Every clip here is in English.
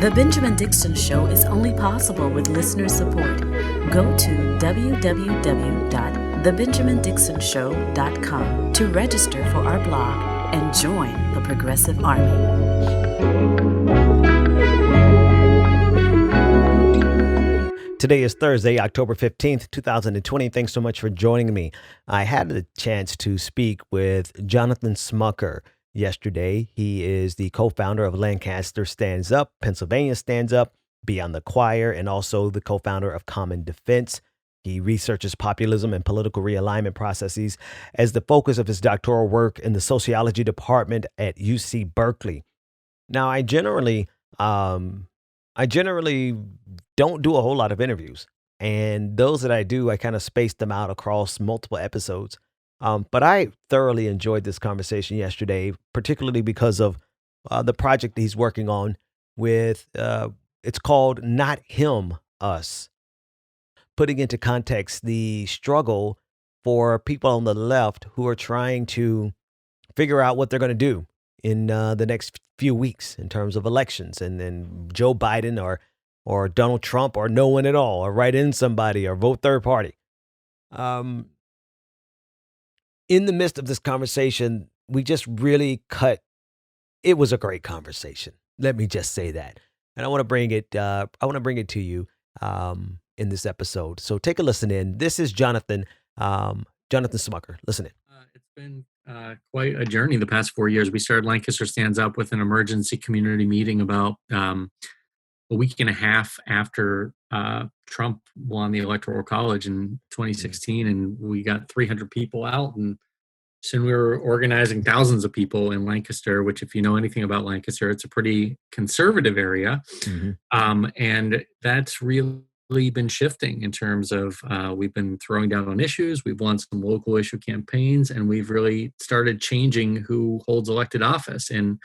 The Benjamin Dixon Show is only possible with listener support. Go to www.thebenjamindixonshow.com to register for our blog and join the Progressive Army. Today is Thursday, October 15th, 2020. Thanks so much for joining me. I had the chance to speak with Jonathan Smucker yesterday. He is the co-founder of Lancaster Stands Up, Pennsylvania Stands Up, Beyond the Choir, and also the co-founder of Common Defense. He researches populism and political realignment processes as the focus of his doctoral work in the sociology department at UC Berkeley. Now, I generally don't do a whole lot of interviews, and those that I do, I kind of space them out across multiple episodes. But I thoroughly enjoyed this conversation yesterday, particularly because of the project that he's working on with, it's called Not Him, Us. Putting into context the struggle for people on the left who are trying to figure out what they're going to do in the next few weeks in terms of elections, and then Joe Biden or Donald Trump or no one at all, or write in somebody or vote third party. In the midst of this conversation, we just really it was a great conversation. Let me just say that. And I want to bring it to you in this episode. So take a listen in. This is Jonathan Smucker. Listen in. It's been quite a journey the past 4 years. We started Lancaster Stands Up with an emergency community meeting about a week and a half after Trump won the Electoral College in 2016, and we got 300 people out, and soon we were organizing thousands of people in Lancaster, which, if you know anything about Lancaster, it's a pretty conservative area. Mm-hmm. And that's really been shifting in terms of we've been throwing down on issues, we've won some local issue campaigns, and we've really started changing who holds elected office, and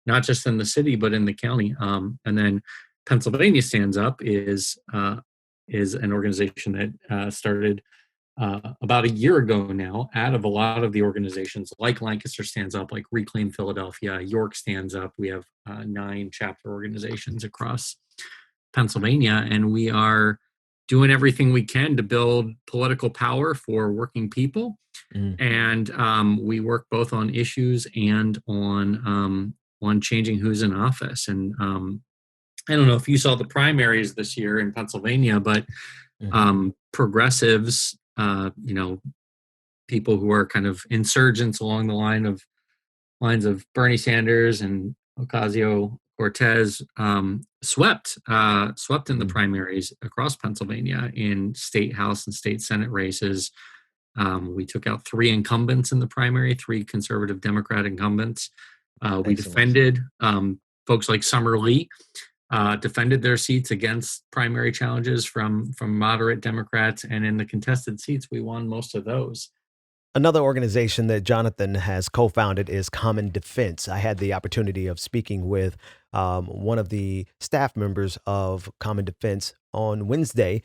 not just in the city but in the county. And then Pennsylvania Stands Up is an organization that started about a year ago now, out of a lot of the organizations like Lancaster Stands Up, like Reclaim Philadelphia, York Stands Up. We have 9 chapter organizations across Pennsylvania, and we are doing everything we can to build political power for working people. And we work both on issues and on changing who's in office. And I don't know if you saw the primaries this year in Pennsylvania, but progressives, people who are kind of insurgents along the lines of Bernie Sanders and Ocasio-Cortez, swept in the primaries across Pennsylvania in state house and state senate races. We took out 3 incumbents in the primary, 3 conservative Democrat incumbents. We defended folks like Summer Lee, defended their seats against primary challenges from moderate Democrats, and in the contested seats, we won most of those. Another organization that Jonathan has co-founded is Common Defense. I had the opportunity of speaking with one of the staff members of Common Defense on Wednesday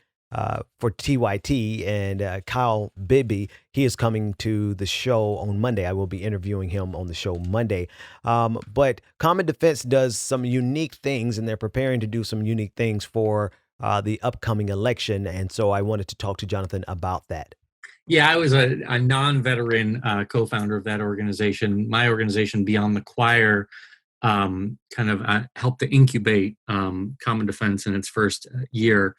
for TYT, and Kyle Bibby. He is coming to the show on Monday. I will be interviewing him on the show Monday. But Common Defense does some unique things, and they're preparing to do some unique things for the upcoming election. And so I wanted to talk to Jonathan about that. Yeah, I was a non-veteran co-founder of that organization. My organization, Beyond the Choir, helped to incubate Common Defense in its first year.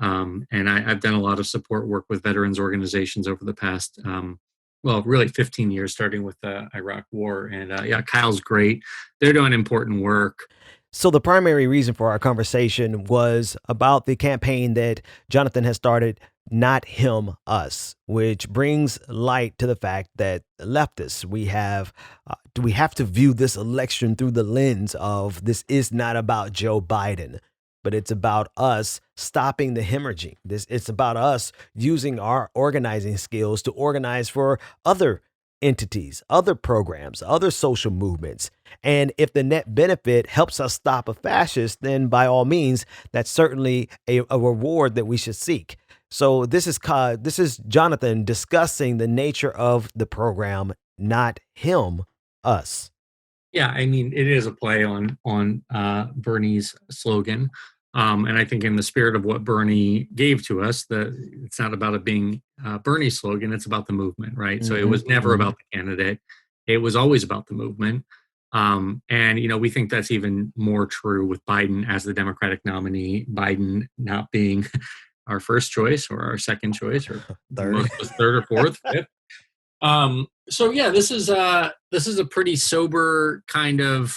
And I've done a lot of support work with veterans organizations over the past, really 15 years, starting with the Iraq War. And Kyle's great. They're doing important work. So the primary reason for our conversation was about the campaign that Jonathan has started, Not Him, Us, which brings light to the fact that leftists, we have to view this election through the lens of this is not about Joe Biden, but it's about us stopping the hemorrhaging. It's about us using our organizing skills to organize for other entities, other programs, other social movements. And if the net benefit helps us stop a fascist, then by all means, that's certainly a reward that we should seek. So this is Jonathan discussing the nature of the program, Not Him, Us. Yeah, I mean, it is a play on Bernie's slogan, and I think in the spirit of what Bernie gave to us, it's not about it being Bernie's slogan; it's about the movement, right? So it was never about the candidate; it was always about the movement. And we think that's even more true with Biden as the Democratic nominee. Biden not being our first choice or our second choice or Third. most of us third or fourth, fifth. So yeah, this is a pretty sober kind of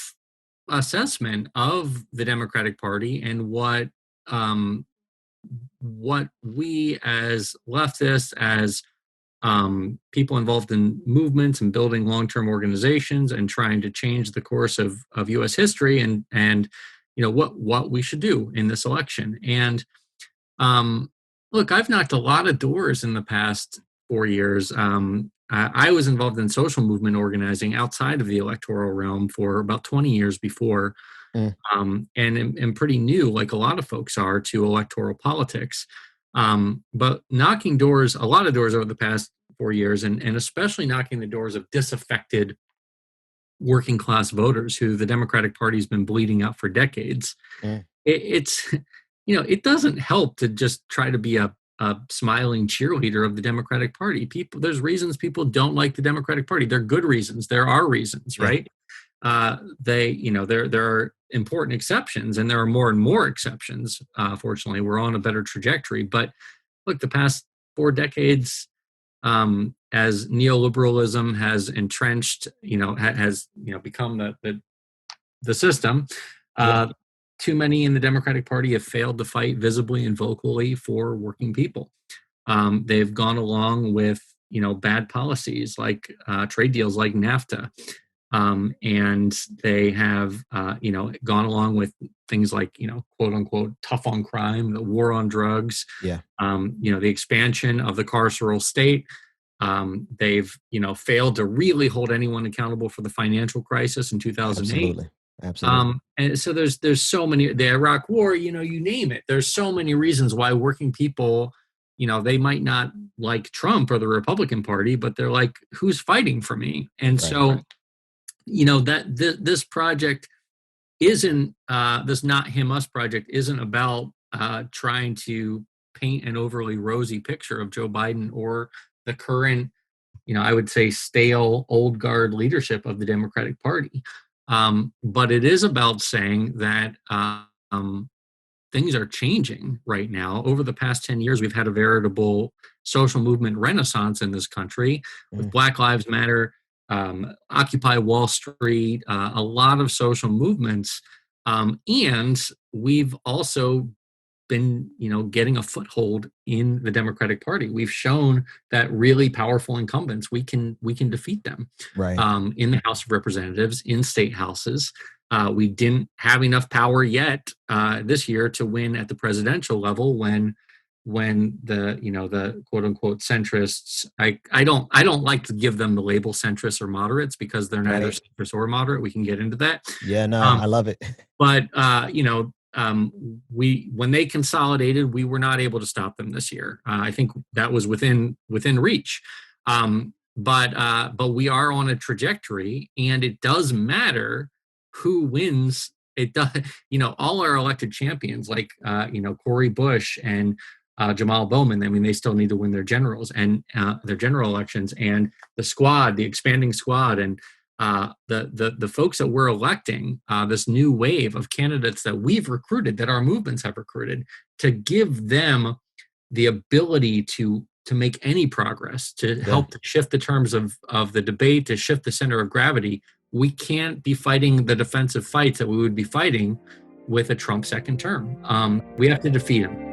assessment of the Democratic Party and what we as leftists, as people involved in movements and building long-term organizations and trying to change the course of U.S. history and what we should do in this election. And look, I've knocked a lot of doors in the past 4 years. I was involved in social movement organizing outside of the electoral realm for about 20 years before, and am pretty new, like a lot of folks are, to electoral politics. But knocking doors, a lot of doors over the past 4 years, and especially knocking the doors of disaffected working class voters who the Democratic Party has been bleeding out for decades. It's it doesn't help to just try to be a smiling cheerleader of the Democratic Party. There's reasons people don't like the Democratic Party. They're good reasons. There are reasons, right? There are important exceptions, and there are more and more exceptions. Fortunately, we're on a better trajectory. But look, the past 4 decades, as neoliberalism has entrenched, has become the system. Too many in the Democratic Party have failed to fight visibly and vocally for working people. They've gone along with bad policies like trade deals like NAFTA. And they have, gone along with things like, quote unquote, tough on crime, the war on drugs, the expansion of the carceral state. They've, failed to really hold anyone accountable for the financial crisis in 2008. Absolutely. And so there's so many, the Iraq War, you name it. There's so many reasons why working people, they might not like Trump or the Republican Party, but they're like, who's fighting for me? And this project isn't this not him us project isn't about trying to paint an overly rosy picture of Joe Biden or the current I would say stale old guard leadership of the Democratic Party, but it is about saying that things are changing right now. Over the past 10 years, we've had a veritable social movement renaissance in this country with Black Lives Matter, Occupy Wall Street, a lot of social movements. And we've also been, getting a foothold in the Democratic Party. We've shown that really powerful incumbents, we can defeat them in the House of Representatives, in state houses. We didn't have enough power yet this year to win at the presidential level when the quote unquote centrists, I don't like to give them the label centrists or moderates because they're neither centrist or moderate. We can get into that. Yeah, no, I love it. But when they consolidated, we were not able to stop them this year. I think that was within reach. But we are on a trajectory, and it does matter who wins. It does, all our elected champions like Cori Bush and Jamal Bowman. I mean, they still need to win their generals and their general elections, and the squad, the expanding squad, and the folks that we're electing, this new wave of candidates that we've recruited, that our movements have recruited, to give them the ability to make any progress, to help to shift the terms of the debate, to shift the center of gravity. We can't be fighting the defensive fights that we would be fighting with a Trump second term. We have to defeat him.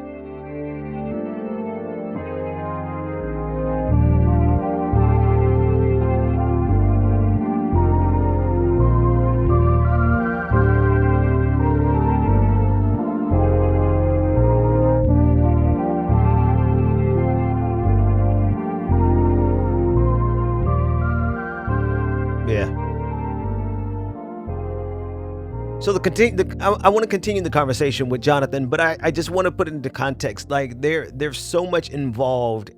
So I want to continue the conversation with Jonathan, but I just want to put it into context. Like there's so much involved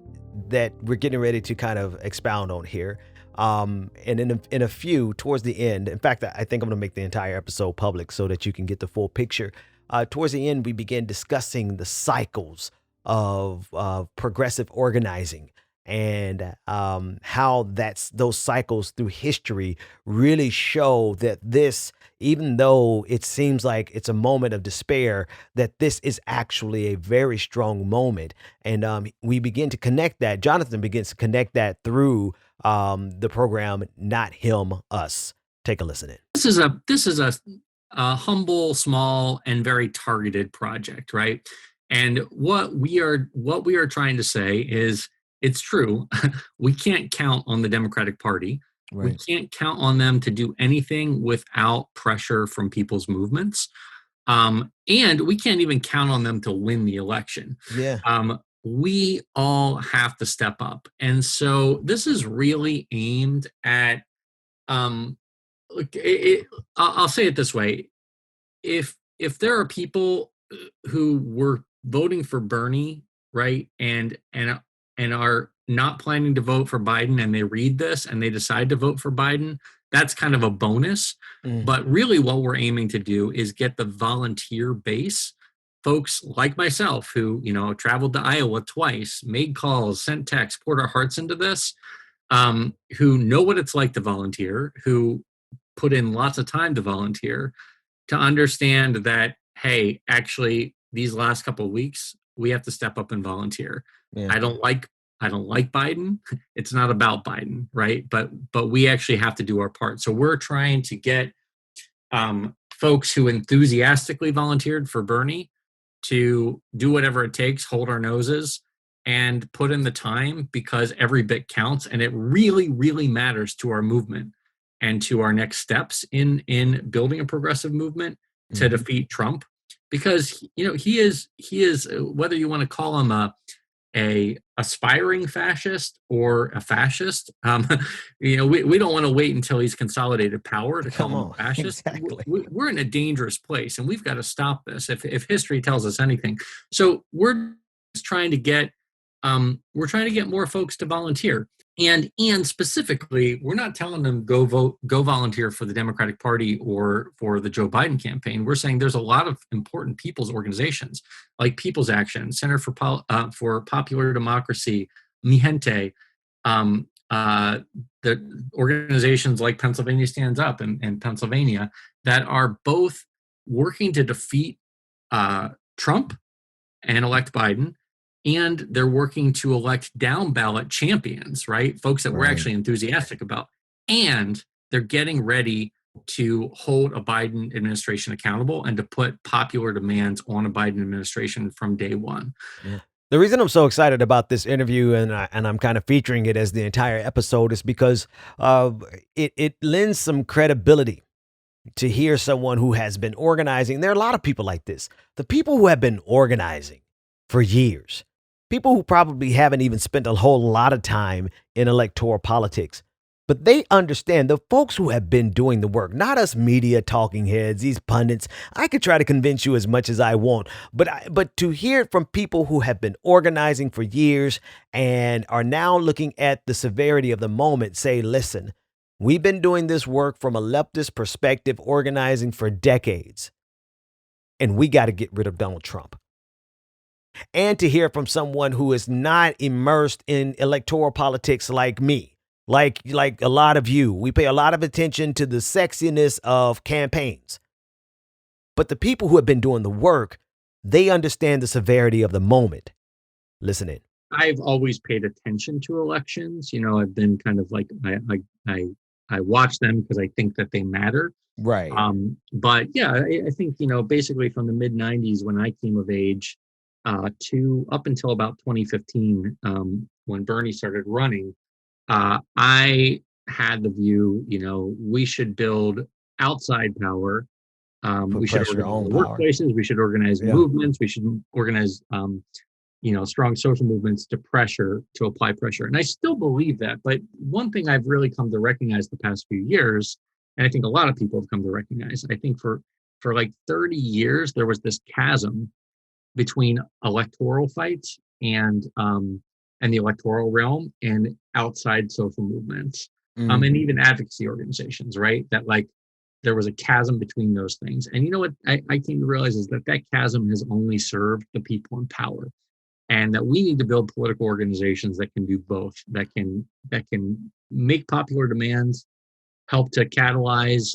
that we're getting ready to kind of expound on here. And in a few towards the end, in fact, I think I'm going to make the entire episode public so that you can get the full picture. Towards the end, we begin discussing the cycles of progressive organizing and how those cycles through history really show that this, even though it seems like it's a moment of despair, that this is actually a very strong moment. And we begin to connect that. Jonathan begins to connect that through the program, Not Him, Us. Take a listen in. This is a humble, small, and very targeted project, right? And what we are trying to say is, it's true. We can't count on the Democratic Party. Right. We can't count on them to do anything without pressure from people's movements. And we can't even count on them to win the election. Yeah. We all have to step up. And so this is really aimed at, I'll say it this way. If there are people who were voting for Bernie, right, and are not planning to vote for Biden, and they read this and they decide to vote for Biden, that's kind of a bonus. But really what we're aiming to do is get the volunteer base, folks like myself who, traveled to Iowa twice, made calls, sent texts, poured our hearts into this, who know what it's like to volunteer, who put in lots of time to volunteer, to understand that, hey, actually, these last couple of weeks, we have to step up and volunteer. Yeah. I don't like Biden. It's not about Biden, right? But we actually have to do our part. So we're trying to get folks who enthusiastically volunteered for Bernie to do whatever it takes, hold our noses, and put in the time, because every bit counts, and it really, really matters to our movement and to our next steps in building a progressive movement to defeat Trump. Because he is whether you want to call him a aspiring fascist or a fascist, we don't want to wait until he's consolidated power to call him a fascist. Exactly. We're in a dangerous place, and we've got to stop this if history tells us anything. So we're just trying to get more folks to volunteer. And specifically, we're not telling them go volunteer for the Democratic Party or for the Joe Biden campaign. We're saying there's a lot of important people's organizations like People's Action, Center for Popular Democracy, Mi Gente, the organizations like Pennsylvania Stands Up and Pennsylvania, that are both working to defeat Trump and elect Biden. And they're working to elect down ballot champions, right? Folks that we're actually enthusiastic about. And they're getting ready to hold a Biden administration accountable and to put popular demands on a Biden administration from day one. Yeah. The reason I'm so excited about this interview and I'm kind of featuring it as the entire episode is because it lends some credibility to hear someone who has been organizing. There are a lot of people like this. The people who have been organizing for years. People who probably haven't even spent a whole lot of time in electoral politics, but they understand, the folks who have been doing the work, not us media talking heads, these pundits. I could try to convince you as much as I want, but to hear it from people who have been organizing for years and are now looking at the severity of the moment, say, listen, we've been doing this work from a leftist perspective, organizing for decades, and we got to get rid of Donald Trump. And to hear from someone who is not immersed in electoral politics like me, like a lot of you. We pay a lot of attention to the sexiness of campaigns. But the people who have been doing the work, they understand the severity of the moment. Listen in. I've always paid attention to elections. I've been kind of like, I watch them because I think that they matter. Right. But yeah, I think, basically from the mid 90s when I came of age, to up until about 2015, when Bernie started running, I had the view, we should build outside power. We should organize workplaces. We should organize movements. We should organize, strong social movements to apply pressure. And I still believe that. But one thing I've really come to recognize the past few years, and I think a lot of people have come to recognize, I think for like 30 years, there was this chasm between electoral fights and the electoral realm and outside social movements. and even advocacy organizations, right? That like there was a chasm between those things. And you know what I came to realize is that that chasm has only served the people in power, and that we need to build political organizations that can do both, that can make popular demands, help to catalyze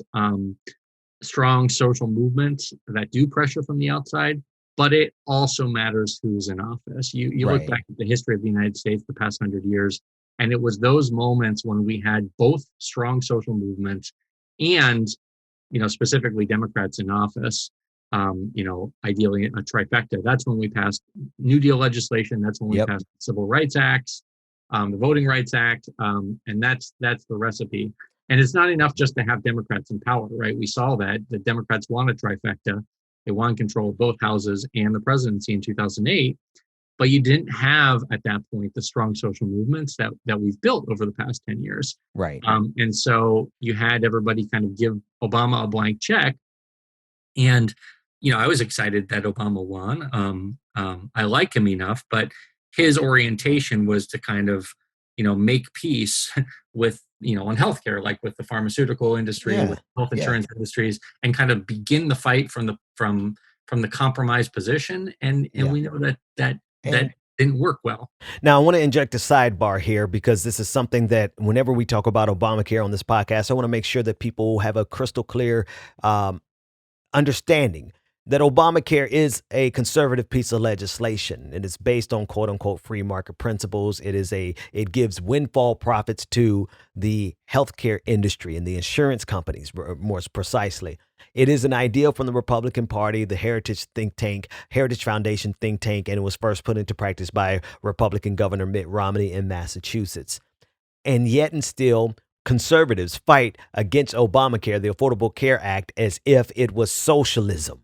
strong social movements that do pressure from the outside, but it also matters who's in office. You look Right. back at the history of the United States the past 100 years, and it was those moments when we had both strong social movements and, specifically Democrats in office, ideally a trifecta. That's when we passed New Deal legislation. That's when we Yep. passed Civil Rights Acts, the Voting Rights Act, and that's the recipe. And it's not enough just to have Democrats in power, right? We saw that the Democrats won a trifecta. They won control of both houses and the presidency in 2008. But you didn't have at that point the strong social movements that we've built over the past 10 years. Right. And so you had everybody kind of give Obama a blank check. And, I was excited that Obama won. I like him enough, but his orientation was to kind of, make peace with, on healthcare, like with the pharmaceutical industry, Yeah. with health insurance industries, and kind of begin the fight from the compromised position. And Yeah. we know that And- didn't work well. Now, I want to inject a sidebar here because this is something that whenever we talk about Obamacare on this podcast, I want to make sure that people have a crystal clear understanding that Obamacare is a conservative piece of legislation. It is based on quote unquote free market principles. It gives windfall profits to the healthcare industry and the insurance companies, more precisely. It is an ideal from the Republican Party, the Heritage Foundation think tank, and it was first put into practice by Republican Governor Mitt Romney in Massachusetts. And yet and still, conservatives fight against Obamacare, the Affordable Care Act, as if it was socialism.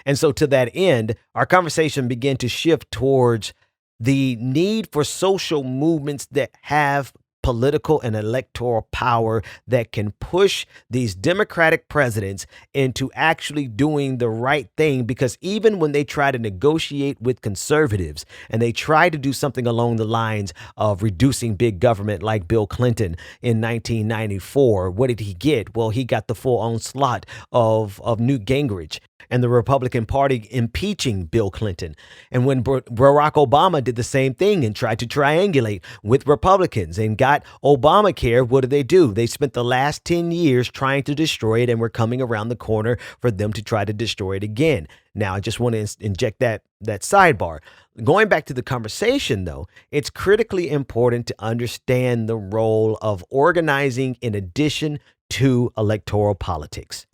And so to that end, our conversation began to shift towards the need for social movements that have political and electoral power that can push these Democratic presidents into actually doing the right thing. Because even when they try to negotiate with conservatives and they try to do something along the lines of reducing big government like Bill Clinton in 1994, what did he get? Well, he got the full onslaught of Newt Gingrich and the Republican Party impeaching Bill Clinton. And when Barack Obama did the same thing and tried to triangulate with Republicans and got Obamacare, what did they do? They spent the last 10 years trying to destroy it, and we're coming around the corner for them to try to destroy it again. Now, I just want to inject that sidebar. Going back to the conversation, though, it's critically important to understand the role of organizing in addition to electoral politics.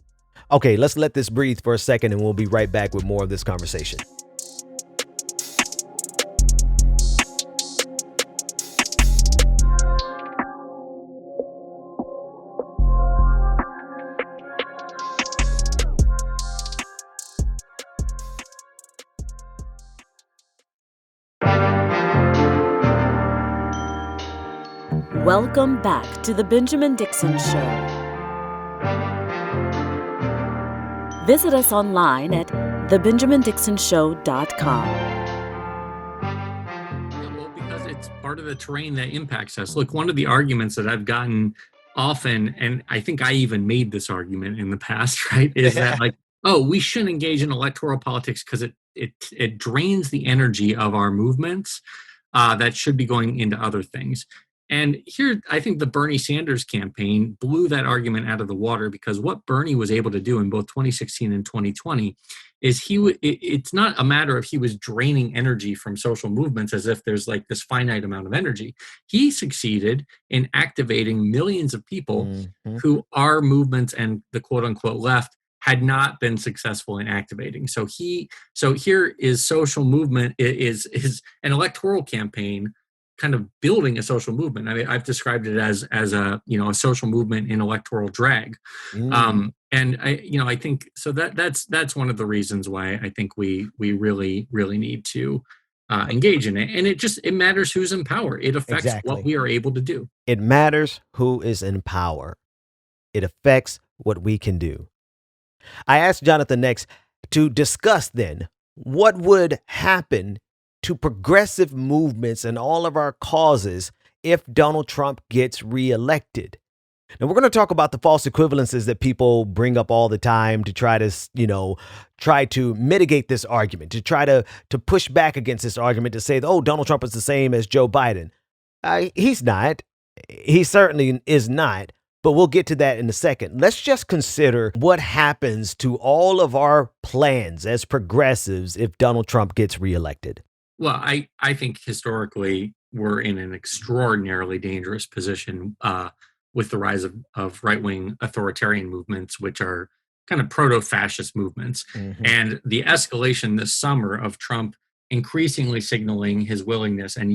Okay, let's let this breathe for a second, and we'll be right back with more of this conversation. Welcome back to The Benjamin Dixon Show. Visit us online at thebenjamindixonshow.com. Well, because it's part of the terrain that impacts us. Look, one of the arguments that I've gotten often, and I think I even made this argument in the past, right, is that like, oh, we shouldn't engage in electoral politics because it drains the energy of our movements that should be going into other things. And here, I think the Bernie Sanders campaign blew that argument out of the water, because what Bernie was able to do in both 2016 and 2020 is it's not a matter of he was draining energy from social movements as if there's like this finite amount of energy. He succeeded in activating millions of people who our movements and the quote unquote left had not been successful in activating. So here is social movement is an electoral campaign kind of building a social movement. I mean, I've described it as a social movement in electoral drag. And I think so that's one of the reasons why I think we really, really need to engage in it. And it matters who's in power. It affects what we are able to do. It matters who is in power. It affects what we can do. I asked Jonathan next to discuss then what would happen to progressive movements and all of our causes if Donald Trump gets reelected. Now, we're going to talk about the false equivalences that people bring up all the time to try to mitigate this argument, to try to push back against this argument, to say, oh, Donald Trump is the same as Joe Biden. He's not. He certainly is not. But we'll get to that in a second. Let's just consider what happens to all of our plans as progressives if Donald Trump gets reelected. Well, I think historically we're in an extraordinarily dangerous position with the rise of right-wing authoritarian movements, which are kind of proto-fascist movements. Mm-hmm. And the escalation this summer of Trump increasingly signaling his willingness and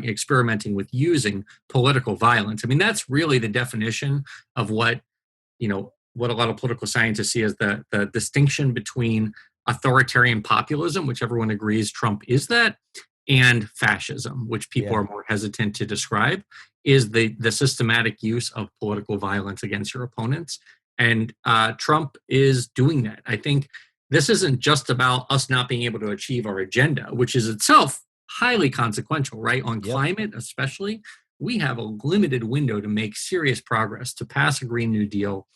experimenting with using political violence. I mean, that's really the definition of what a lot of political scientists see as the distinction between authoritarian populism, which everyone agrees Trump is that, and fascism, which people are more hesitant to describe, is the systematic use of political violence against your opponents. And Trump is doing that. I think this isn't just about us not being able to achieve our agenda, which is itself highly consequential, right? On climate, especially, we have a limited window to make serious progress, to pass a Green New Deal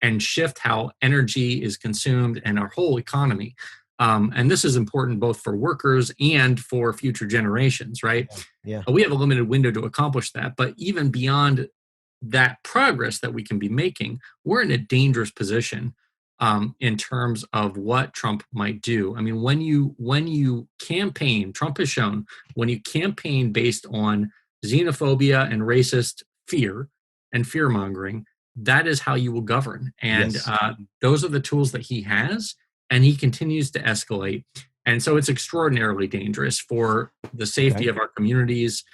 and shift how energy is consumed and our whole economy. And this is important both for workers and for future generations, right? Yeah. We have a limited window to accomplish that. But even beyond that progress that we can be making, we're in a dangerous position in terms of what Trump might do. I mean, when you campaign, Trump has shown, when you campaign based on xenophobia and racist fear and fear-mongering, that is how you will govern. And those are the tools that he has, and he continues to escalate. And so it's extraordinarily dangerous for the safety of our communities,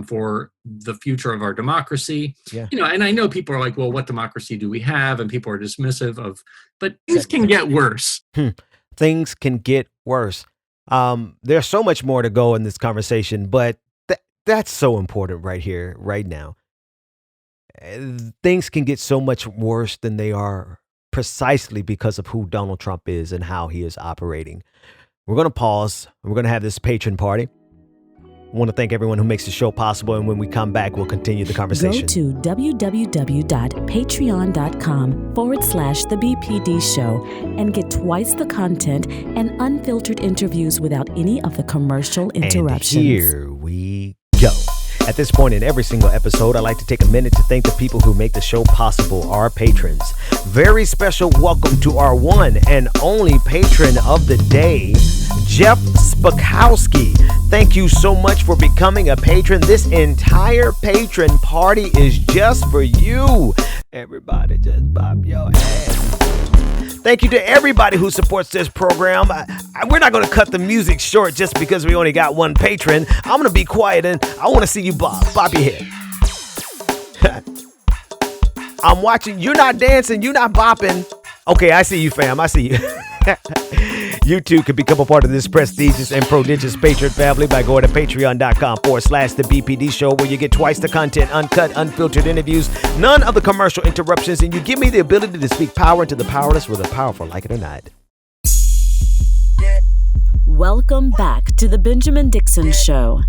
for the future of our democracy. And I know people are like, well, what democracy do we have? And people are dismissive of, but things can get worse. Things can get worse. There's so much more to go in this conversation, but that's so important right here, right now. Things can get so much worse than they are precisely because of who Donald Trump is and how he is operating. We're going to pause. We're going to have this patron party. I want to thank everyone who makes the show possible. And when we come back, we'll continue the conversation. Go to www.patreon.com/The BPD Show and get twice the content and unfiltered interviews without any of the commercial interruptions. And here we go. At this point in every single episode, I'd like to take a minute to thank the people who make the show possible, our patrons. Very special welcome to our one and only patron of the day, Jeff Spakowski. Thank you so much for becoming a patron. This entire patron party is just for you. Everybody just bob your ass. Thank you to everybody who supports this program. We're not going to cut the music short just because we only got one patron. I'm going to be quiet and I want to see you bob your head. I'm watching. You're not dancing. You're not bopping. Okay, I see you, fam. I see you. You too can become a part of this prestigious and prodigious patron family by going to patreon.com/The BPD Show, where you get twice the content, uncut, unfiltered interviews, none of the commercial interruptions, and you give me the ability to speak power into the powerless with the powerful, like it or not. Welcome back to The Benjamin Dixon Show.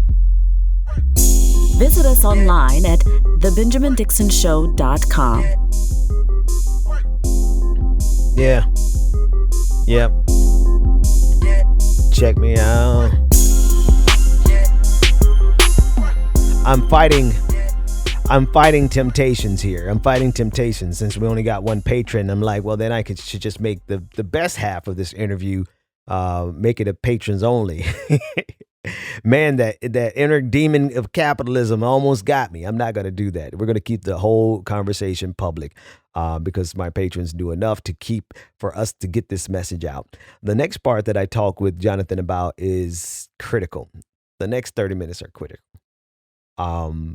Visit us online at thebenjamindixonshow.com. Yeah. Yep. Check me out. I'm fighting temptations here. I'm fighting temptations since we only got one patron. I'm like, well, then I should just make the best half of this interview, make it a patrons only. Man, that inner demon of capitalism almost got me. I'm not going to do that. We're going to keep the whole conversation public because my patrons do enough for us to get this message out. The next part that I talk with Jonathan about is critical. The next 30 minutes are critical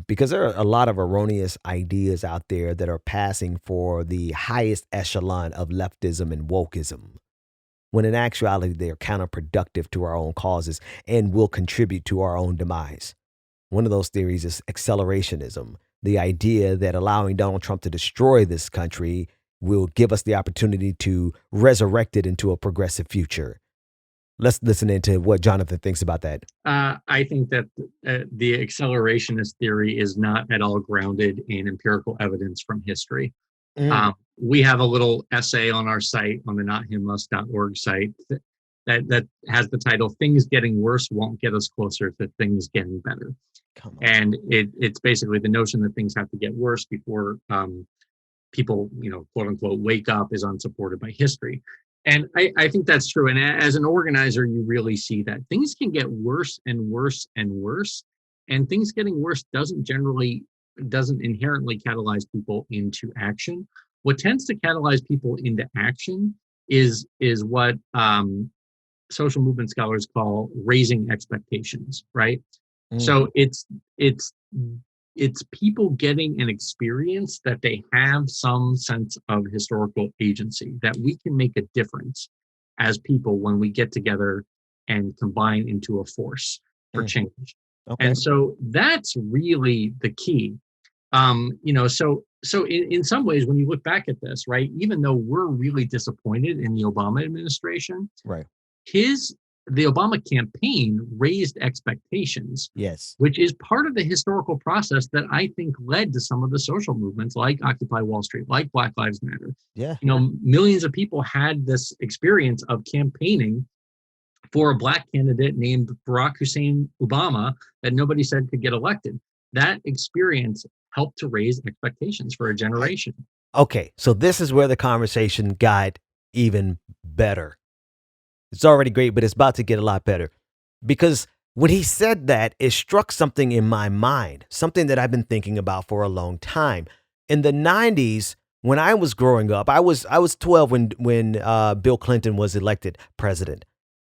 because there are a lot of erroneous ideas out there that are passing for the highest echelon of leftism and wokeism, when in actuality, they are counterproductive to our own causes and will contribute to our own demise. One of those theories is accelerationism, the idea that allowing Donald Trump to destroy this country will give us the opportunity to resurrect it into a progressive future. Let's listen into what Jonathan thinks about that. I think that the accelerationist theory is not at all grounded in empirical evidence from history. We have a little essay on our site, on the nothimmus.org site, that has the title "Things Getting Worse Won't Get Us Closer to Things Getting Better." And it's basically the notion that things have to get worse before people, quote unquote, wake up is unsupported by history. And I think that's true. And as an organizer, you really see that things can get worse and worse and worse. And things getting worse doesn't inherently catalyze people into action. What tends to catalyze people into action is what social movement scholars call raising expectations, right? So it's people getting an experience that they have some sense of historical agency, that we can make a difference as people when we get together and combine into a force for change. Okay. And so that's really the key. So in some ways, when you look back at this, right, even though we're really disappointed in the Obama administration, right, the Obama campaign raised expectations, yes, which is part of the historical process that I think led to some of the social movements like Occupy Wall Street, like Black Lives Matter. Yeah. Millions of people had this experience of campaigning for a Black candidate named Barack Hussein Obama that nobody said could get elected. That experience helped to raise expectations for a generation. Okay, so this is where the conversation got even better. It's already great, but it's about to get a lot better. Because when he said that, it struck something in my mind, something that I've been thinking about for a long time. In the 90s, when I was growing up, I was 12 when Bill Clinton was elected president.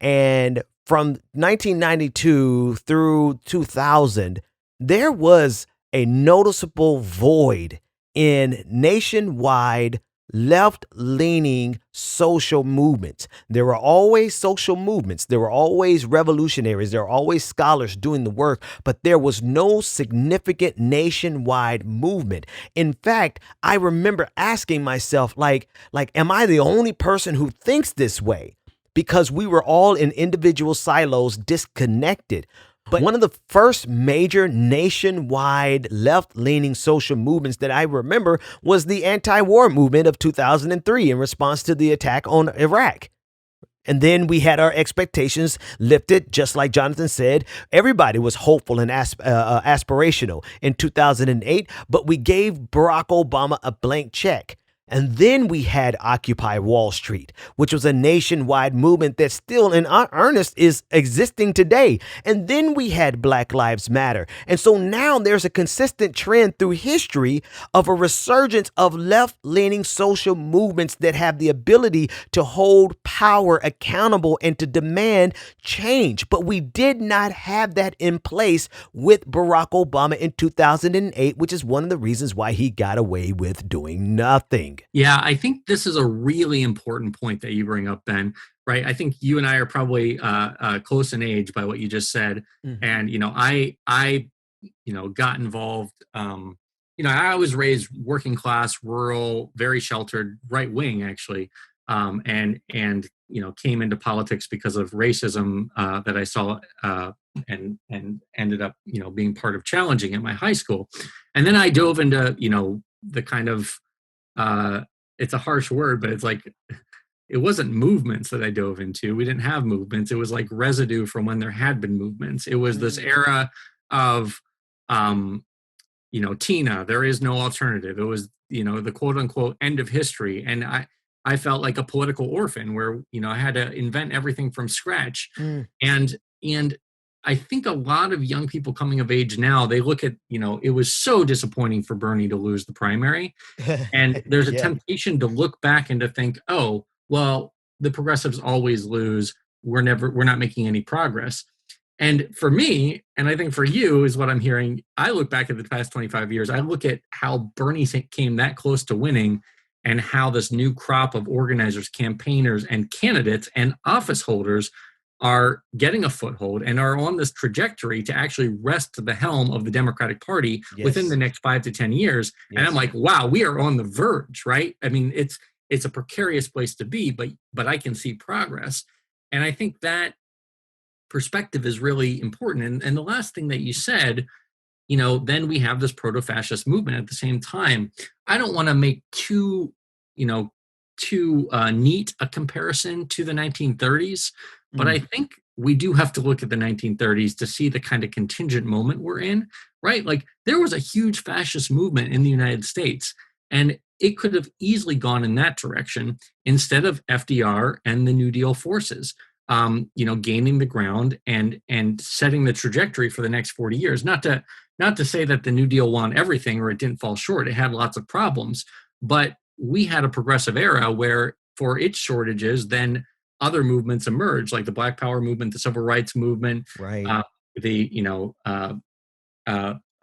And from 1992 through 2000, there was a noticeable void in nationwide left-leaning social movements. There were always social movements. There were always revolutionaries. There were always scholars doing the work, but there was no significant nationwide movement. In fact, I remember asking myself, like, am I the only person who thinks this way? Because we were all in individual silos, disconnected. But one of the first major nationwide left-leaning social movements that I remember was the anti-war movement of 2003 in response to the attack on Iraq. And then we had our expectations lifted, just like Jonathan said. Everybody was hopeful and aspirational in 2008, but we gave Barack Obama a blank check. And then we had Occupy Wall Street, which was a nationwide movement that still in earnest is existing today. And then we had Black Lives Matter. And so now there's a consistent trend through history of a resurgence of left-leaning social movements that have the ability to hold power accountable and to demand change. But we did not have that in place with Barack Obama in 2008, which is one of the reasons why he got away with doing nothing. Yeah, I think this is a really important point that you bring up, Ben, right? I think you and I are probably close in age by what you just said. Mm-hmm. And, I got involved, I was raised working class, rural, very sheltered, right wing, actually. And came into politics because of racism that I saw and ended up, being part of challenging at my high school. And then I dove into, the kind of, it's a harsh word, but it's like, it wasn't movements that I dove into. We didn't have movements. It was like residue from when there had been movements. It was this era of, Tina, there is no alternative. It was, the quote unquote end of history. And I felt like a political orphan where, I had to invent everything from scratch. And I think a lot of young people coming of age now, they look at, it was so disappointing for Bernie to lose the primary. And there's a temptation to look back and to think, oh, well, the progressives always lose. We're not making any progress. And for me, and I think for you is what I'm hearing, I look back at the past 25 years, I look at how Bernie came that close to winning and how this new crop of organizers, campaigners, and candidates and office holders are getting a foothold and are on this trajectory to actually wrest the helm of the Democratic Party within the next 5 to 10 years. Yes. And I'm like, wow, we are on the verge, right? I mean, it's a precarious place to be, but I can see progress. And I think that perspective is really important. And the last thing that you said, then we have this proto-fascist movement at the same time. I don't want to make too neat a comparison to the 1930s, but I think we do have to look at the 1930s to see the kind of contingent moment we're in, right? Like there was a huge fascist movement in the United States, and it could have easily gone in that direction instead of FDR and the New Deal forces. Gaining the ground and setting the trajectory for the next 40 years. Not to say that the New Deal won everything or it didn't fall short. It had lots of problems, but we had a progressive era where, for its shortages, then other movements emerged, like the Black Power movement, the Civil Rights movement, Right. A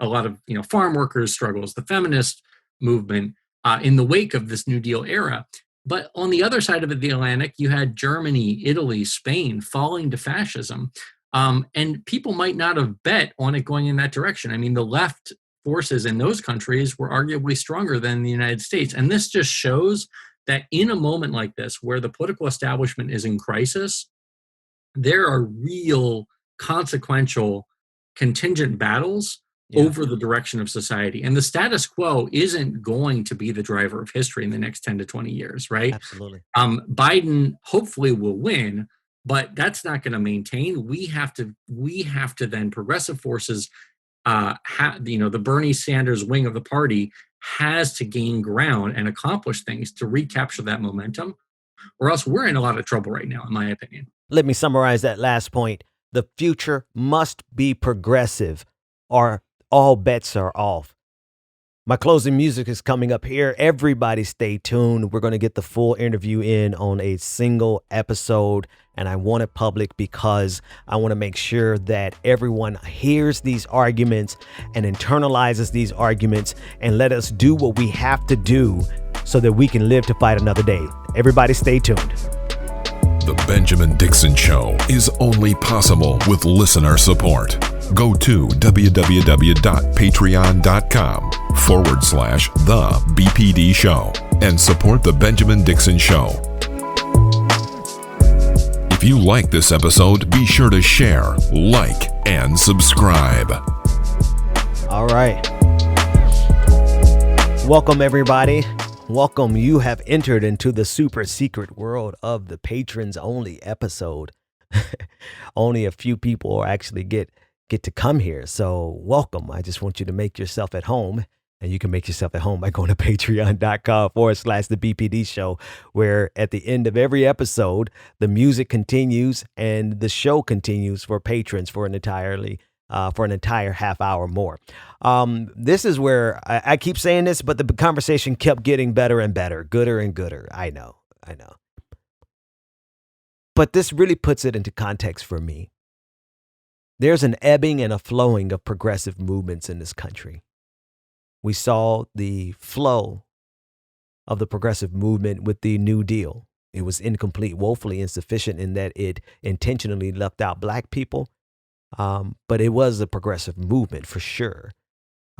lot of farm workers' struggles, the feminist movement in the wake of this New Deal era. But on the other side of the Atlantic, you had Germany, Italy, Spain falling to fascism. And people might not have bet on it going in that direction. I mean, the left forces in those countries were arguably stronger than the United States. And this just shows that in a moment like this, where the political establishment is in crisis, there are real consequential contingent battles over the direction of society. And the status quo isn't going to be the driver of history in the next 10 to 20 years, right? Absolutely. Biden hopefully will win, but that's not going to maintain. We have to then, progressive forces, the Bernie Sanders wing of the party has to gain ground and accomplish things to recapture that momentum, or else we're in a lot of trouble right now, in my opinion. Let me summarize that last point. The future must be progressive, or all bets are off. My closing music is coming up here. Everybody stay tuned. We're going to get the full interview in on a single episode, and I want it public because I want to make sure that everyone hears these arguments and internalizes these arguments and let us do what we have to do so that we can live to fight another day. Everybody stay tuned. The Benjamin Dixon Show is only possible with listener support. Go to www.patreon.com/The BPD Show and support The Benjamin Dixon Show. If you like this episode, be sure to share, like, and subscribe. All right. Welcome, everybody. Welcome. You have entered into the super secret world of the patrons only episode. Only a few people actually get to come here. So welcome. I just want you to make yourself at home, and you can make yourself at home by going to patreon.com/the BPD Show, where at the end of every episode, the music continues and the show continues for patrons for an entire half hour more. This is where I keep saying this, but the conversation kept getting better and better, gooder and gooder. I know. But this really puts it into context for me. There's an ebbing and a flowing of progressive movements in this country. We saw the flow of the progressive movement with the New Deal. It was incomplete, woefully insufficient in that it intentionally left out Black people. But it was a progressive movement for sure.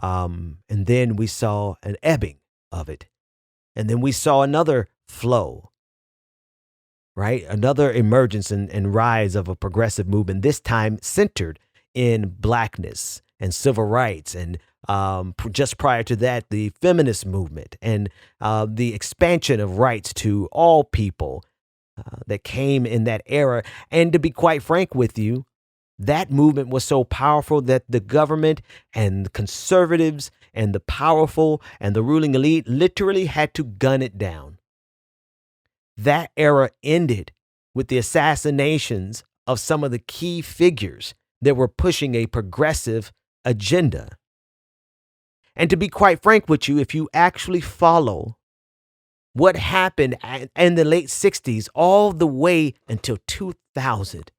And then we saw an ebbing of it. And then we saw another flow, right? Another emergence and rise of a progressive movement, this time centered in Blackness and civil rights. And just prior to that, the feminist movement and the expansion of rights to all people that came in that era. And to be quite frank with you, that movement was so powerful that the government and the conservatives and the powerful and the ruling elite literally had to gun it down. That era ended with the assassinations of some of the key figures that were pushing a progressive agenda. And to be quite frank with you, if you actually follow what happened in the late 60s all the way until 2000,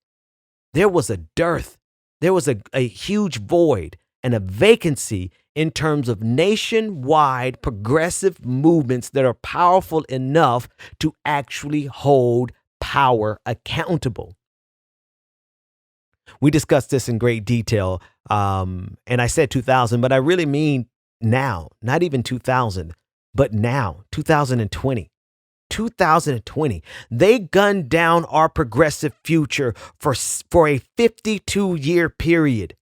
there was a dearth. There was a huge void and a vacancy in terms of nationwide progressive movements that are powerful enough to actually hold power accountable. We discussed this in great detail, and I said 2000, but I really mean now, not even 2000, but now, 2020. 2020. They gunned down our progressive future for a 52-year period.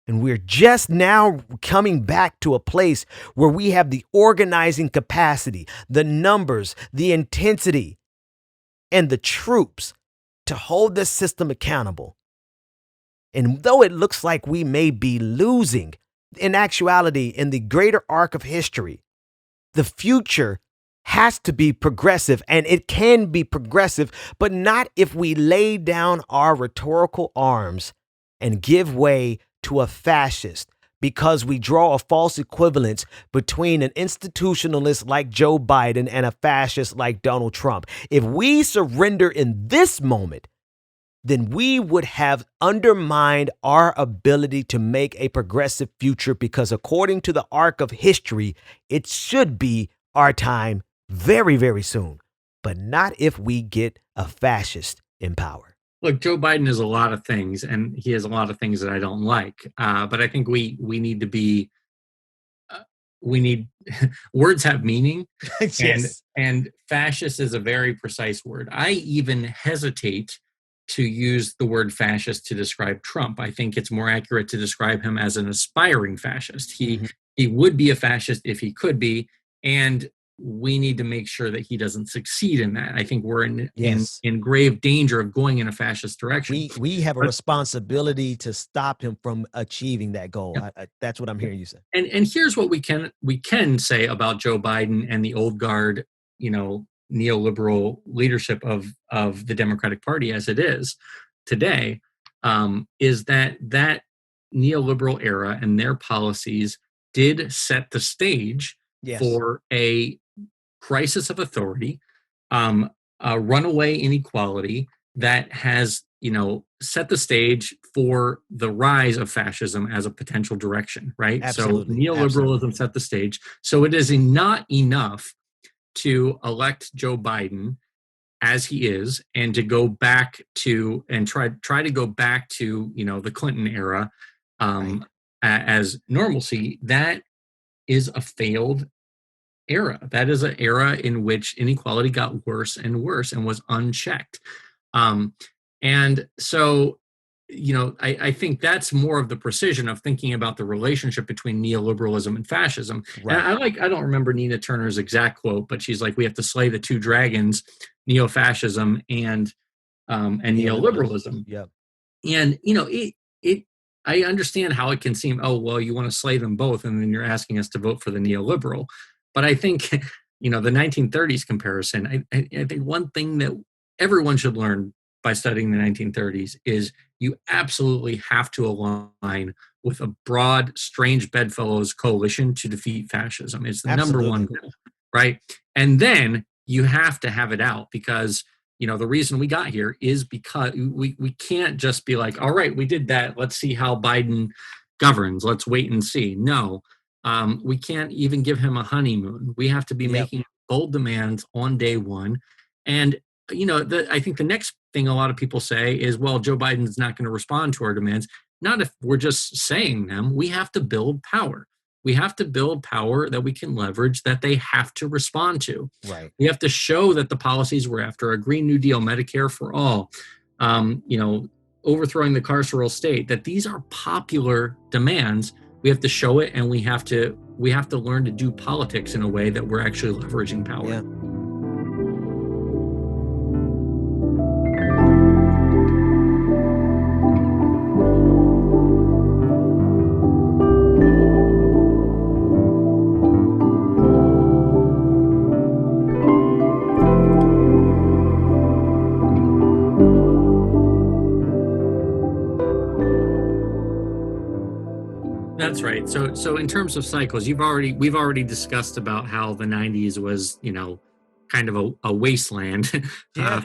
And we're just now coming back to a place where we have the organizing capacity, the numbers, the intensity, and the troops to hold this system accountable. And though it looks like we may be losing, in actuality, in the greater arc of history, the future has to be progressive, and it can be progressive, but not if we lay down our rhetorical arms and give way to a fascist, because we draw a false equivalence between an institutionalist like Joe Biden and a fascist like Donald Trump. If we surrender in this moment, then we would have undermined our ability to make a progressive future, because according to the arc of history, it should be our time very, very soon, but not if we get a fascist in power. Look, Joe Biden is a lot of things, and he has a lot of things that I don't like. But I think we need to be, words have meaning. Yes. And fascist is a very precise word. I even hesitate to use the word fascist to describe Trump. I think it's more accurate to describe him as an aspiring fascist. He would be a fascist if he could be, and we need to make sure that he doesn't succeed in that. I think we're in grave danger of going in a fascist direction. We have a responsibility to stop him from achieving that goal. Yeah. That's what I'm hearing you say. And here's what we can say about Joe Biden and the old guard, neoliberal leadership of the Democratic Party as it is today, is that neoliberal era and their policies did set the stage for a crisis of authority, a runaway inequality that has, set the stage for the rise of fascism as a potential direction, right? Absolutely. So neoliberalism set the stage. So it is not enough to elect Joe Biden as he is and to go back to and try to go back to, the Clinton era as normalcy. That is a failed era. That is an era in which inequality got worse and worse and was unchecked. And so, I think that's more of the precision of thinking about the relationship between neoliberalism and fascism. Right. And I don't remember Nina Turner's exact quote, but she's like, we have to slay the two dragons, neo-fascism and neoliberalism. Yep. And, I understand how it can seem, oh, well, you want to slay them both, and then you're asking us to vote for the neoliberal. But I think, the 1930s comparison, I think one thing that everyone should learn by studying the 1930s is you absolutely have to align with a broad, strange bedfellows coalition to defeat fascism. It's the number one goal, right? And then you have to have it out, because the reason we got here is because we can't just be like, all right, we did that. Let's see how Biden governs. Let's wait and see. No, we can't even give him a honeymoon. We have to be making bold demands on day one. And, I think the next thing a lot of people say is, well, Joe Biden's not going to respond to our demands. Not if we're just saying them. We have to build power. We have to build power that we can leverage, that they have to respond to. Right. We have to show that the policies we're after, a Green New Deal, Medicare for all, overthrowing the carceral state, that these are popular demands. We have to show it, and we have to learn to do politics in a way that we're actually leveraging power. Yeah. That's right. So in terms of cycles, we've already discussed about how the 90s was, kind of a wasteland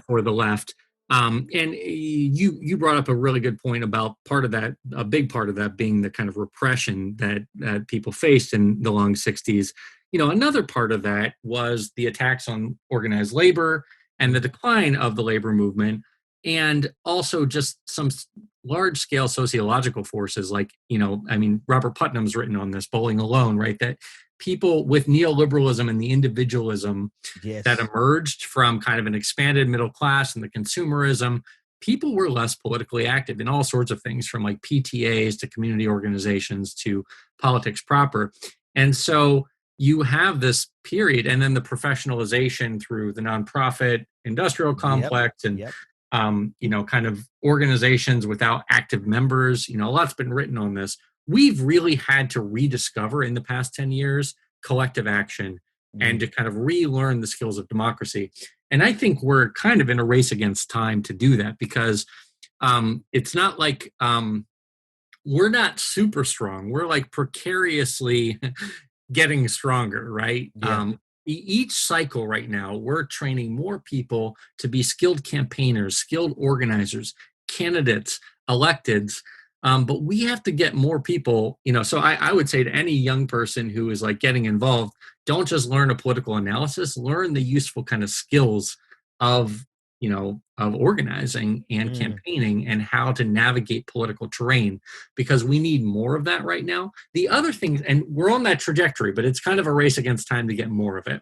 for the left. And you brought up a really good point about a big part of that being the kind of repression that people faced in the long 60s. Another part of that was the attacks on organized labor and the decline of the labor movement. and also just some large scale sociological forces like, Robert Putnam's written on this, Bowling Alone, right? That people with neoliberalism and the individualism that Yes. emerged from kind of an expanded middle class and the consumerism, people were less politically active in all sorts of things, from like PTAs to community organizations to politics proper. And so you have this period, and then the professionalization through the nonprofit industrial Yep. complex and Yep. kind of organizations without active members. A lot's been written on this. We've really had to rediscover in the past 10 years collective action and to kind of relearn the skills of democracy. And I think we're kind of in a race against time to do that, because it's not like we're not super strong. We're like precariously getting stronger, right? Yeah. Each cycle right now, we're training more people to be skilled campaigners, skilled organizers, candidates, electeds. But we have to get more people, so I would say to any young person who is like getting involved, don't just learn a political analysis, learn the useful kind of skills of, of organizing and campaigning and how to navigate political terrain, because we need more of that right now. The other thing, and we're on that trajectory, but it's kind of a race against time to get more of it.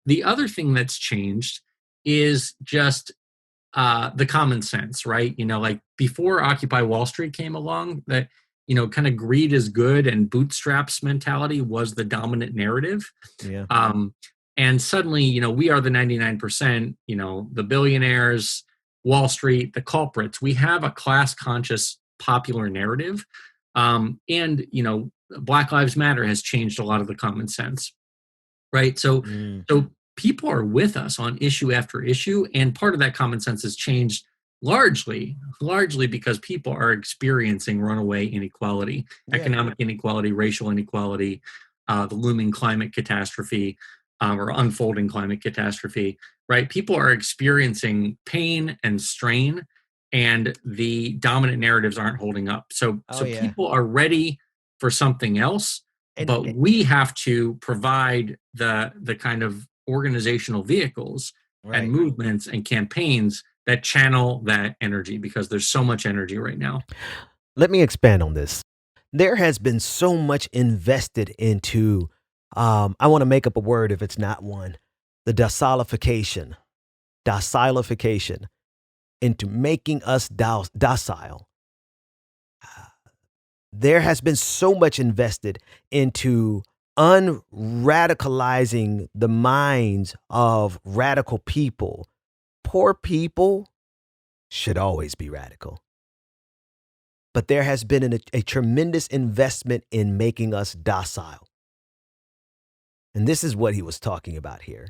The other thing that's changed is just the common sense, right? Like before Occupy Wall Street came along, that, kind of greed is good and bootstraps mentality was the dominant narrative. Yeah. And suddenly, we are the 99%, the billionaires, Wall Street, the culprits. We have a class conscious popular narrative. And, Black Lives Matter has changed a lot of the common sense, right? So people are with us on issue after issue, and part of that common sense has changed largely because people are experiencing runaway inequality, economic inequality, racial inequality, the looming climate catastrophe, or unfolding climate catastrophe, right? People are experiencing pain and strain, and the dominant narratives aren't holding up. So people are ready for something else, but we have to provide the kind of organizational vehicles and movements and campaigns that channel that energy, because there's so much energy right now. Let me expand on this. There has been so much invested into, I want to make up a word if it's not one, the docilification into making us docile. There has been so much invested into unradicalizing the minds of radical people. Poor people should always be radical. But there has been a tremendous investment in making us docile. And this is what he was talking about here.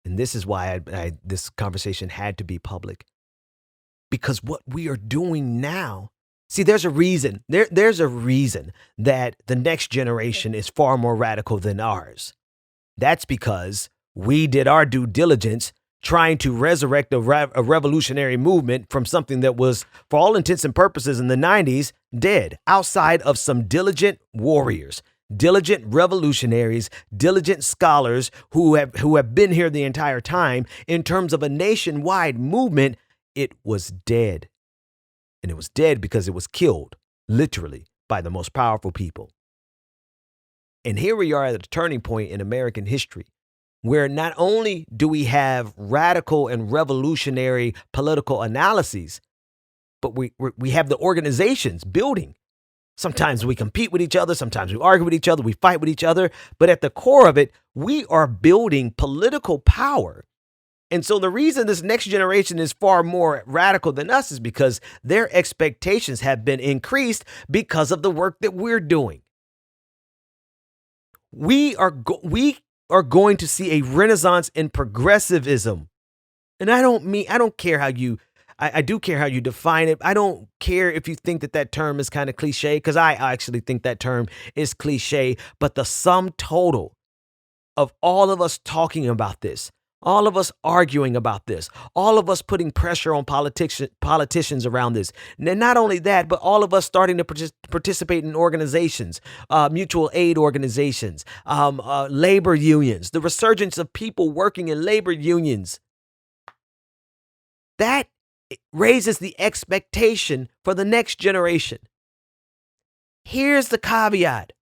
And this is why this conversation had to be public. Because what we are doing now, see, there's a reason. There's a reason that the next generation is far more radical than ours. That's because we did our due diligence trying to resurrect a revolutionary movement from something that was, for all intents and purposes in the 90s, dead, outside of some diligent warriors, diligent revolutionaries, diligent scholars who have been here the entire time. In terms of a nationwide movement, it was dead. And it was dead because it was killed, literally, by the most powerful people. And here we are at a turning point in American history, where not only do we have radical and revolutionary political analyses, but we have the organizations building. Sometimes we compete with each other. Sometimes we argue with each other. We fight with each other. But at the core of it, we are building political power. And so the reason this next generation is far more radical than us is because their expectations have been increased because of the work that we're doing. We are going to see a renaissance in progressivism. And I don't care how I do care how you define it. I don't care if you think that term is kind of cliche, because I actually think that term is cliche. But the sum total of all of us talking about this, all of us arguing about this, all of us putting pressure on politicians around this. And not only that, but all of us starting to participate in organizations, mutual aid organizations, labor unions, the resurgence of people working in labor unions. That raises the expectation for the next generation. Here's the caveat.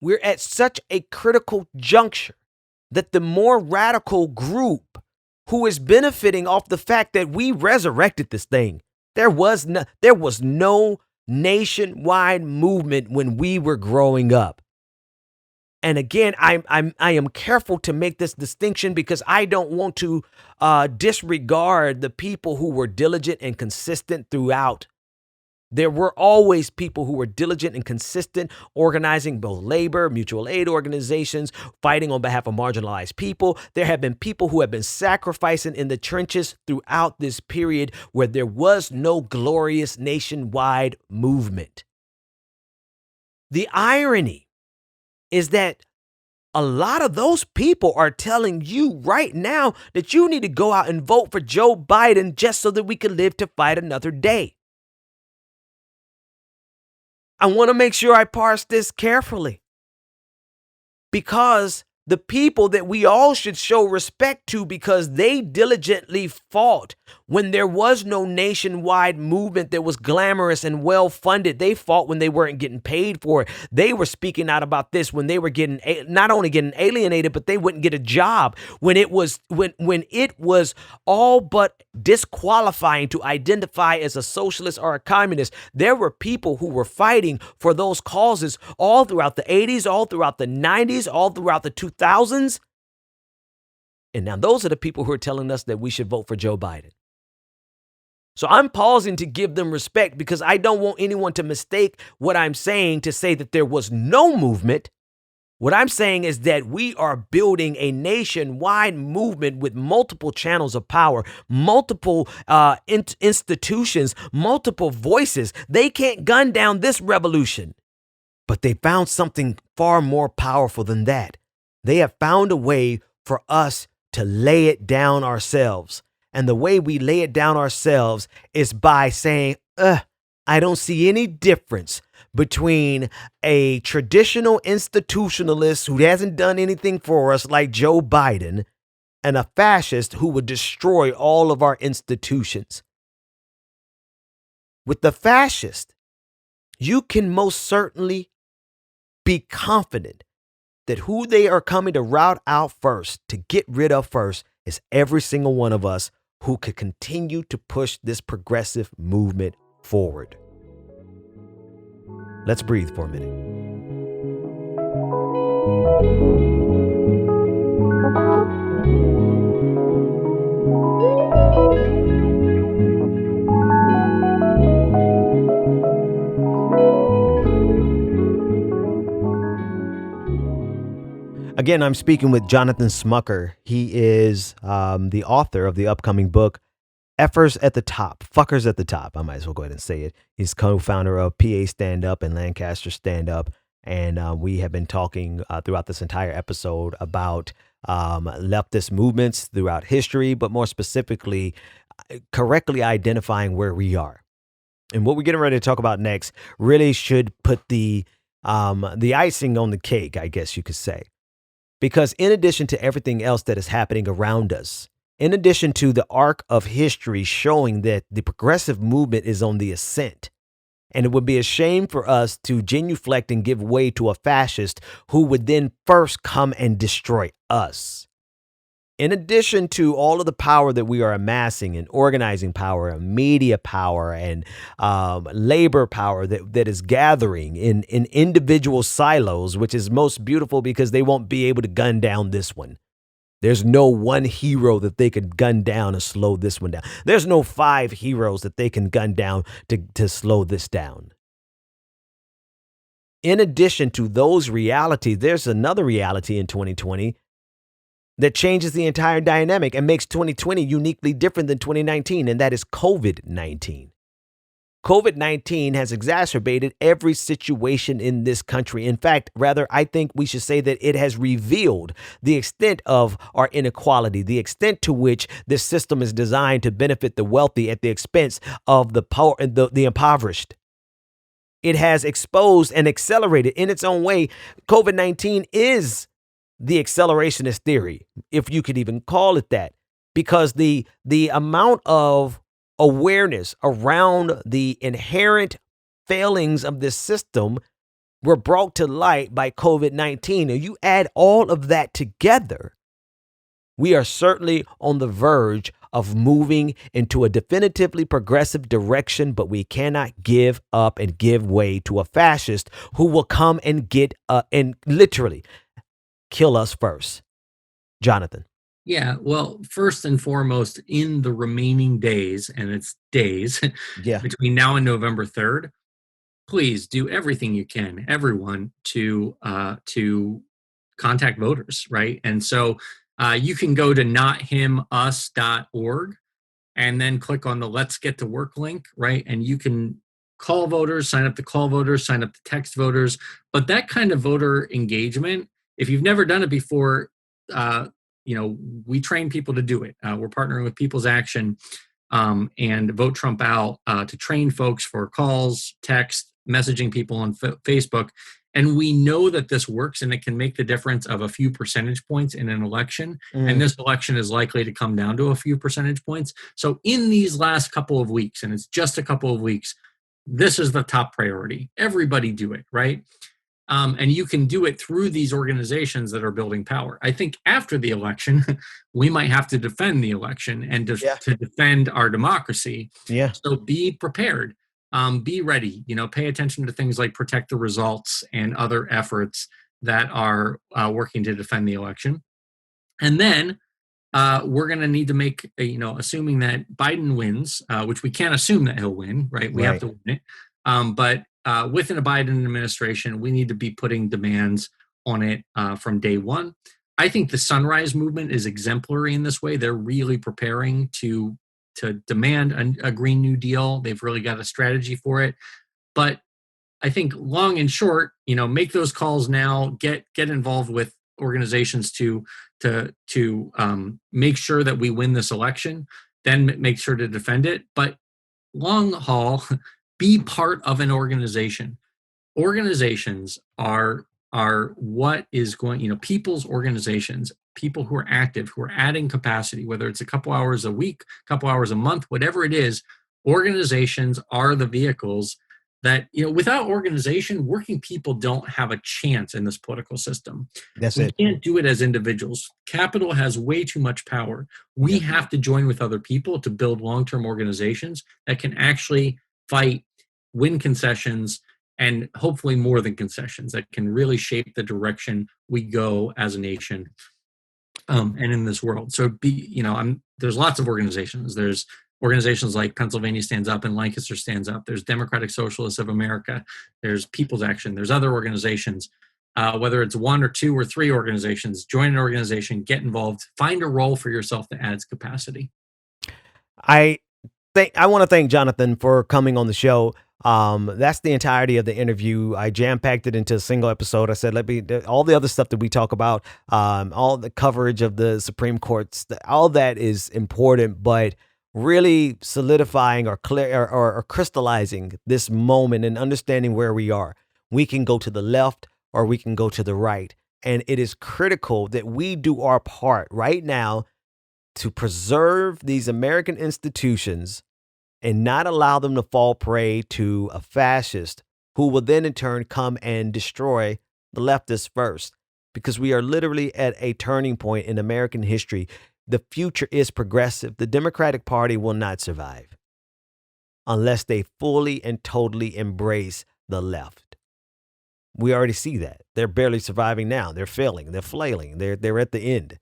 We're at such a critical juncture that the more radical group who is benefiting off the fact that we resurrected this thing, there was no nationwide movement when we were growing up. And again, I am careful to make this distinction because I don't want to disregard the people who were diligent and consistent throughout. There were always people who were diligent and consistent, organizing both labor, mutual aid organizations, fighting on behalf of marginalized people. There have been people who have been sacrificing in the trenches throughout this period where there was no glorious nationwide movement. The irony is that a lot of those people are telling you right now that you need to go out and vote for Joe Biden just so that we can live to fight another day. I want to make sure I parse this carefully because the people that we all should show respect to because they diligently fought when there was no nationwide movement that was glamorous and well-funded. They fought when they weren't getting paid for it. They were speaking out about this when they were getting not only getting alienated, but they wouldn't get a job. When it was all but disqualifying to identify as a socialist or a communist, there were people who were fighting for those causes all throughout the 80s, all throughout the 90s, all throughout the 2000s. And now those are the people who are telling us that we should vote for Joe Biden. So I'm pausing to give them respect because I don't want anyone to mistake what I'm saying to say that there was no movement. What I'm saying is that we are building a nationwide movement with multiple channels of power, multiple institutions, multiple voices. They can't gun down this revolution. But they found something far more powerful than that. They have found a way for us to lay it down ourselves. And the way we lay it down ourselves is by saying, I don't see any difference between a traditional institutionalist who hasn't done anything for us like Joe Biden and a fascist who would destroy all of our institutions. With the fascist, you can most certainly be confident that who they are coming to rout out first, to get rid of first, is every single one of us who could continue to push this progressive movement forward. Let's breathe for a minute. Again, I'm speaking with Jonathan Smucker. He is the author of the upcoming book, Fuckers at the Top. I might as well go ahead and say it. He's co-founder of PA Stand Up and Lancaster Stand Up. And we have been talking throughout this entire episode about leftist movements throughout history, but more specifically, correctly identifying where we are. And what we're getting ready to talk about next really should put the icing on the cake, I guess you could say. Because in addition to everything else that is happening around us, in addition to the arc of history showing that the progressive movement is on the ascent, and it would be a shame for us to genuflect and give way to a fascist who would then first come and destroy us. In addition to all of the power that we are amassing and organizing power and media power and labor power that is gathering in individual silos, which is most beautiful because they won't be able to gun down this one. There's no one hero that they could gun down and slow this one down. There's no 5 heroes that they can gun down to slow this down. In addition to those realities, there's another reality in 2020 that changes the entire dynamic and makes 2020 uniquely different than 2019, and that is COVID-19. COVID-19 has exacerbated every situation in this country. In fact, rather, I think we should say that it has revealed the extent of our inequality, the extent to which this system is designed to benefit the wealthy at the expense of the poor and the impoverished. It has exposed and accelerated in its own way. COVID-19 is the accelerationist theory, if you could even call it that, because the amount of awareness around the inherent failings of this system were brought to light by COVID-19. And you add all of that together, we are certainly on the verge of moving into a definitively progressive direction, but we cannot give up and give way to a fascist who will come and get and literally kill us first. Jonathan. Yeah, well, first and foremost, in the remaining days, and it's days Yeah. between now and November 3rd, please do everything you can, everyone, to contact voters, right? And so you can go to nothimus.org and then click on the Let's Get to Work link, right? And you can call voters, sign up to call voters, sign up to text voters. But that kind of voter engagement, if you've never done it before, we train people to do it. We're partnering with People's Action and Vote Trump Out to train folks for calls, text, messaging people on Facebook. And we know that this works and it can make the difference of a few percentage points in an election. And this election is likely to come down to a few percentage points. So in these last couple of weeks, and it's just a couple of weeks, this is the top priority. Everybody do it, right? And you can do it through these organizations that are building power. I think after the election, we might have to defend the election and to defend our democracy. Yeah. So be prepared. Be ready. Pay attention to things like Protect the Results and other efforts that are working to defend the election. And then we're going to need to make, assuming that Biden wins, which we can't assume that he'll win, right? We have to win it. But within a Biden administration, we need to be putting demands on it from day one. I think the Sunrise Movement is exemplary in this way. They're really preparing to demand a Green New Deal. They've really got a strategy for it. But I think long and short, make those calls now, get involved with organizations to make sure that we win this election, then make sure to defend it. But long haul, be part of an organization. Organizations are what is going, people's organizations, people who are active, who are adding capacity, whether it's a couple hours a week, a couple hours a month, whatever it is. Organizations are the vehicles that, without organization, working people don't have a chance in this political system. We can't do it as individuals. Capital has way too much power. We have to join with other people to build long-term organizations that can actually fight, win concessions, and hopefully more than concessions, that can really shape the direction we go as a nation and in this world. So there's lots of organizations. There's organizations like Pennsylvania Stands Up and Lancaster Stands Up. There's Democratic Socialists of America. There's People's Action. There's other organizations. Whether it's one or two or three organizations, join an organization, get involved, find a role for yourself that adds capacity. I want to thank Jonathan for coming on the show. That's the entirety of the interview. I jam-packed it into a single episode. I said, all the other stuff that we talk about, all the coverage of the Supreme Courts, all that is important, but really solidifying or crystallizing this moment and understanding where we are. We can go to the left or we can go to the right. And it is critical that we do our part right now to preserve these American institutions and not allow them to fall prey to a fascist who will then in turn come and destroy the leftists first, because we are literally at a turning point in American history. The future is progressive. The Democratic Party will not survive unless they fully and totally embrace the left. We already see that. They're barely surviving now. They're failing. They're flailing. They're at the end.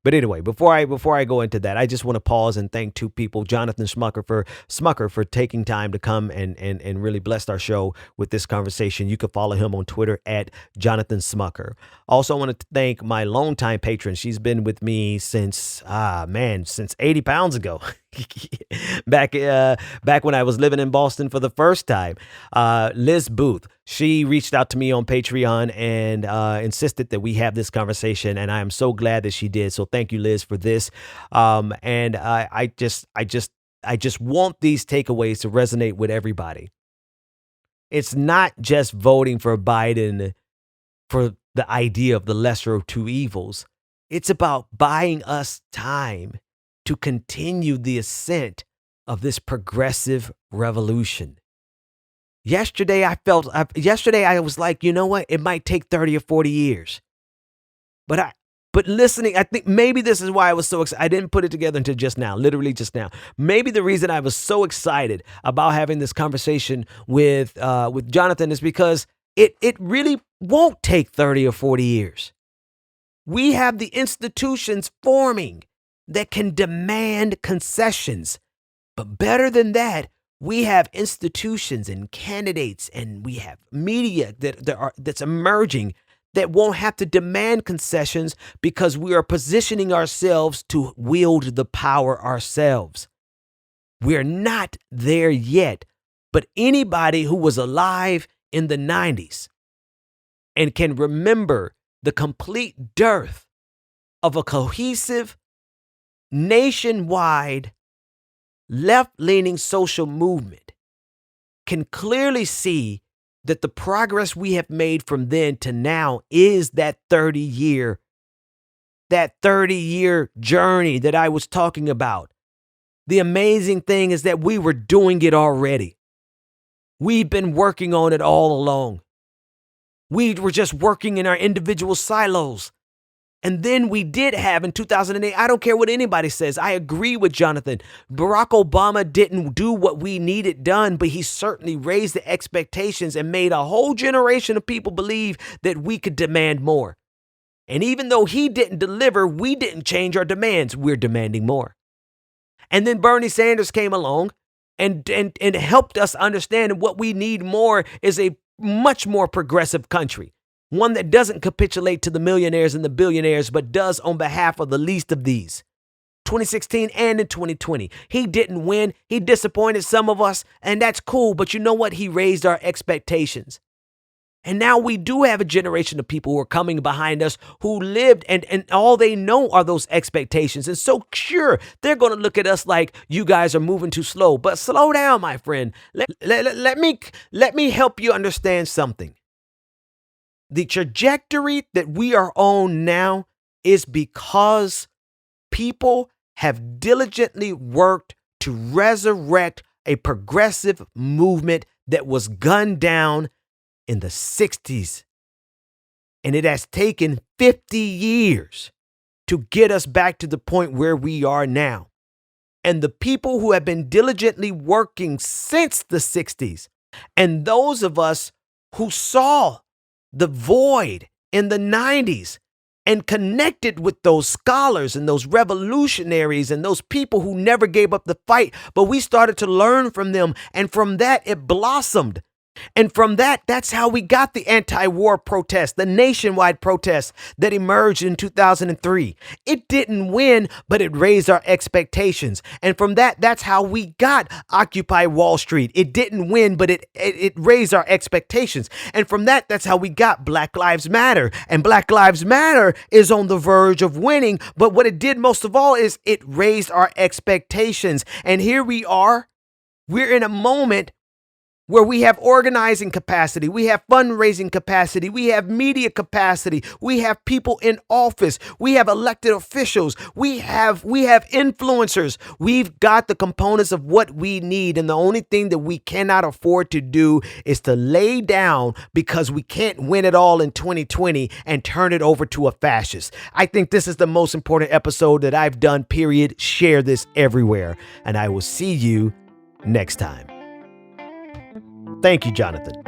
But anyway, before I go into that, I just want to pause and thank two people, Jonathan Smucker for taking time to come and really bless our show with this conversation. You can follow him on Twitter at Jonathan Smucker. Also, I want to thank my longtime patron. She's been with me since 80 pounds ago. back when I was living in Boston for the first time. Liz Booth. She reached out to me on Patreon and insisted that we have this conversation, and I am so glad that she did. So thank you, Liz, for this. And I just want these takeaways to resonate with everybody. It's not just voting for Biden for the idea of the lesser of two evils. It's about buying us time to continue the ascent of this progressive revolution. Yesterday, I was like, you know what? It might take 30 or 40 years. But listening, I think maybe this is why I was so excited. I didn't put it together until just now, literally just now. Maybe the reason I was so excited about having this conversation with Jonathan is because it really won't take 30 or 40 years. We have the institutions forming that can demand concessions. But better than that, we have institutions and candidates, and we have media that's emerging that won't have to demand concessions because we are positioning ourselves to wield the power ourselves. We're not there yet, but anybody who was alive in the 90s and can remember the complete dearth of a cohesive, nationwide, left-leaning social movement can clearly see that the progress we have made from then to now is that 30-year journey that I was talking about. The amazing thing is that we were doing it already. We've been working on it all along. We were just working in our individual silos. And then we did have in 2008, I don't care what anybody says, I agree with Jonathan. Barack Obama didn't do what we needed done, but he certainly raised the expectations and made a whole generation of people believe that we could demand more. And even though he didn't deliver, we didn't change our demands. We're demanding more. And then Bernie Sanders came along and helped us understand what we need more is a much more progressive country. One that doesn't capitulate to the millionaires and the billionaires, but does on behalf of the least of these. 2016 and in 2020. He didn't win. He disappointed some of us, and that's cool. But you know what? He raised our expectations. And now we do have a generation of people who are coming behind us who lived and all they know are those expectations. And so sure, they're going to look at us like you guys are moving too slow. But slow down, my friend. Let me help you understand something. The trajectory that we are on now is because people have diligently worked to resurrect a progressive movement that was gunned down in the 60s. And it has taken 50 years to get us back to the point where we are now. And the people who have been diligently working since the 60s, and those of us who saw the void in the 90s and connected with those scholars and those revolutionaries and those people who never gave up the fight, but we started to learn from them. And from that, it blossomed. And from that, that's how we got the anti-war protests, the nationwide protests that emerged in 2003. It didn't win, but it raised our expectations. And from that, that's how we got Occupy Wall Street. It didn't win, but it raised our expectations. And from that, that's how we got Black Lives Matter. And Black Lives Matter is on the verge of winning. But what it did most of all is it raised our expectations. And here we are. We're in a moment where we have organizing capacity, we have fundraising capacity, we have media capacity, we have people in office, we have elected officials, we have influencers. We've got the components of what we need, and the only thing that we cannot afford to do is to lay down because we can't win it all in 2020 and turn it over to a fascist. I think this is the most important episode that I've done, period. Share this everywhere, and I will see you next time. Thank you, Jonathan.